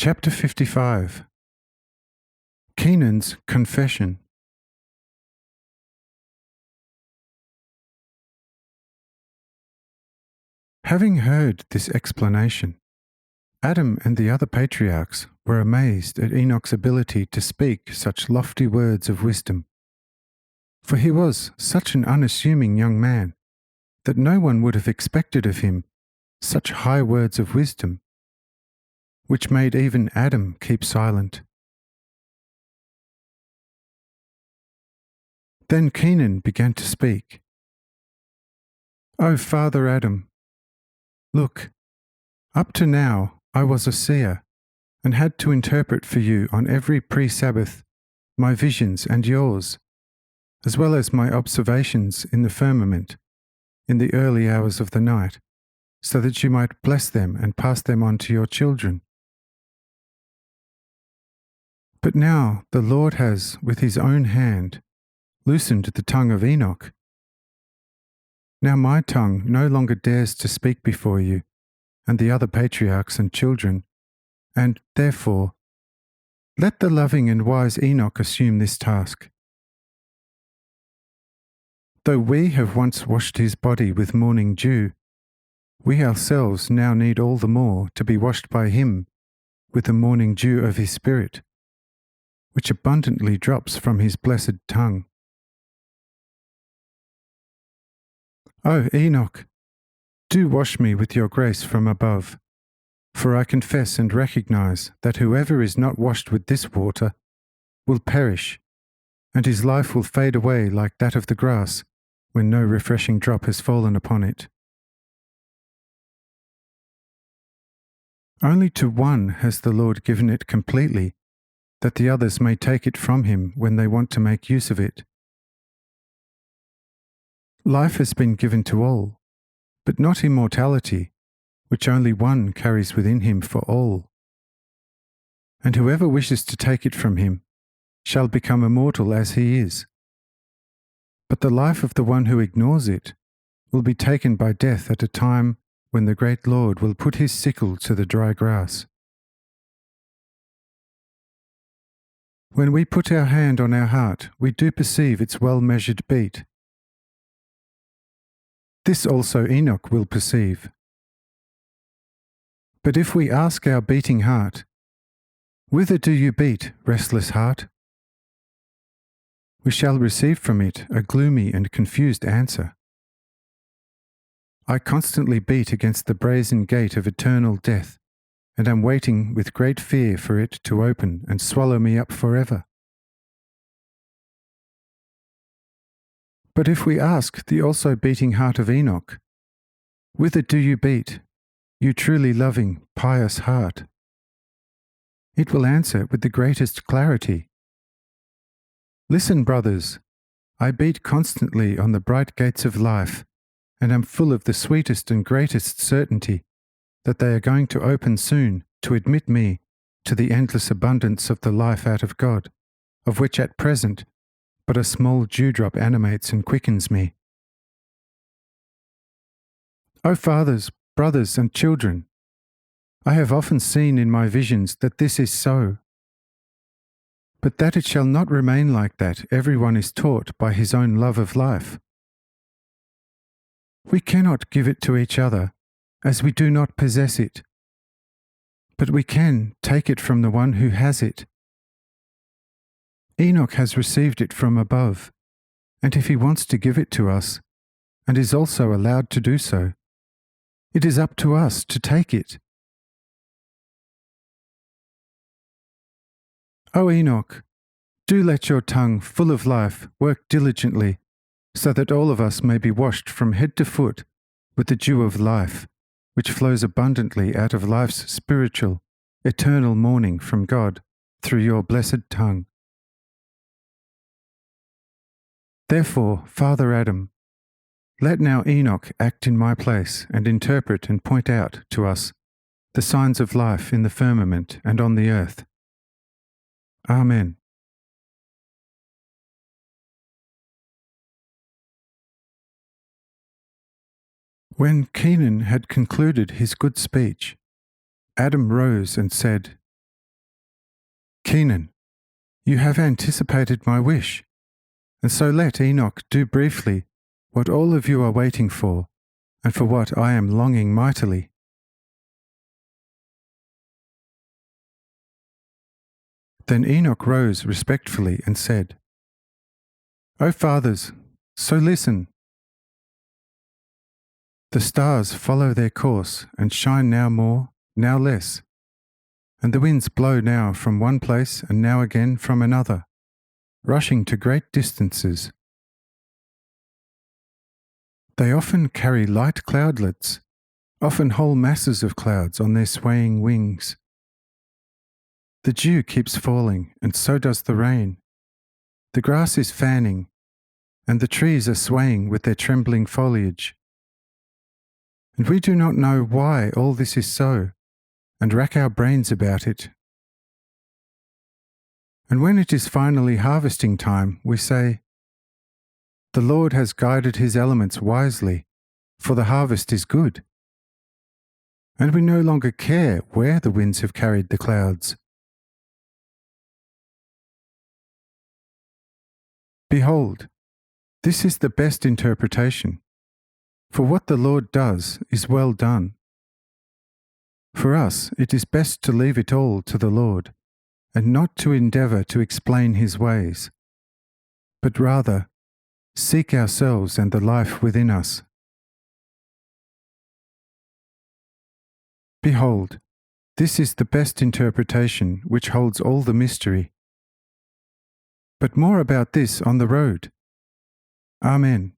Chapter 55. Kenan's Confession. Having heard this explanation, Adam and the other patriarchs were amazed at Enoch's ability to speak such lofty words of wisdom. For he was such an unassuming young man that no one would have expected of him such high words of wisdom, which made even Adam keep silent. Then Kenan began to speak. "O Father Adam, look, up to now I was a seer, and had to interpret for you on every pre-Sabbath my visions and yours, as well as my observations in the firmament, in the early hours of the night, so that you might bless them and pass them on to your children. But now the Lord has, with his own hand, loosened the tongue of Enoch. Now my tongue no longer dares to speak before you, and the other patriarchs and children, and, therefore, let the loving and wise Enoch assume this task. Though we have once washed his body with morning dew, we ourselves now need all the more to be washed by him with the morning dew of his Spirit, which abundantly drops from his blessed tongue. O Enoch, do wash me with your grace from above, for I confess and recognize that whoever is not washed with this water will perish, and his life will fade away like that of the grass when no refreshing drop has fallen upon it. Only to one has the Lord given it completely, that the others may take it from him when they want to make use of it. Life has been given to all, but not immortality, which only one carries within him for all. And whoever wishes to take it from him shall become immortal as he is. But the life of the one who ignores it will be taken by death at a time when the great Lord will put his sickle to the dry grass. When we put our hand on our heart, we do perceive its well-measured beat. This also Enoch will perceive. But if we ask our beating heart, "Whither do you beat, restless heart?" we shall receive from it a gloomy and confused answer. "I constantly beat against the brazen gate of eternal death, and am waiting with great fear for it to open and swallow me up forever." But if we ask the also beating heart of Enoch, "Whither do you beat, you truly loving, pious heart?" it will answer with the greatest clarity, "Listen, brothers, I beat constantly on the bright gates of life, and am full of the sweetest and greatest certainty that they are going to open soon to admit me to the endless abundance of the life out of God, of which at present but a small dewdrop animates and quickens me. O fathers, brothers, and children, I have often seen in my visions that this is so. But that it shall not remain like that, everyone is taught by his own love of life. We cannot give it to each other, as we do not possess it, but we can take it from the one who has it. Enoch has received it from above, and if he wants to give it to us, and is also allowed to do so, it is up to us to take it. O Enoch, do let your tongue, full of life, work diligently, so that all of us may be washed from head to foot with the dew of life, which flows abundantly out of life's spiritual, eternal morning from God through your blessed tongue. Therefore, Father Adam, let now Enoch act in my place and interpret and point out to us the signs of life in the firmament and on the earth. Amen. When Kenan had concluded his good speech, Adam rose and said, Kenan, you have anticipated my wish, and so let Enoch do briefly what all of you are waiting for, and for what I am longing mightily. Then Enoch rose respectfully and said, O fathers, so listen. The stars follow their course and shine now more, now less, and the winds blow now from one place and now again from another, rushing to great distances. They often carry light cloudlets, often whole masses of clouds on their swaying wings. The dew keeps falling, and so does the rain. The grass is fanning, and the trees are swaying with their trembling foliage. And we do not know why all this is so, and rack our brains about it. And when it is finally harvesting time, we say, The Lord has guided his elements wisely, for the harvest is good. And we no longer care where the winds have carried the clouds. Behold, this is the best interpretation, for what the Lord does is well done. For us it is best to leave it all to the Lord, and not to endeavour to explain his ways, but rather seek ourselves and the life within us. Behold, this is the best interpretation which holds all the mystery. But more about this on the road. Amen.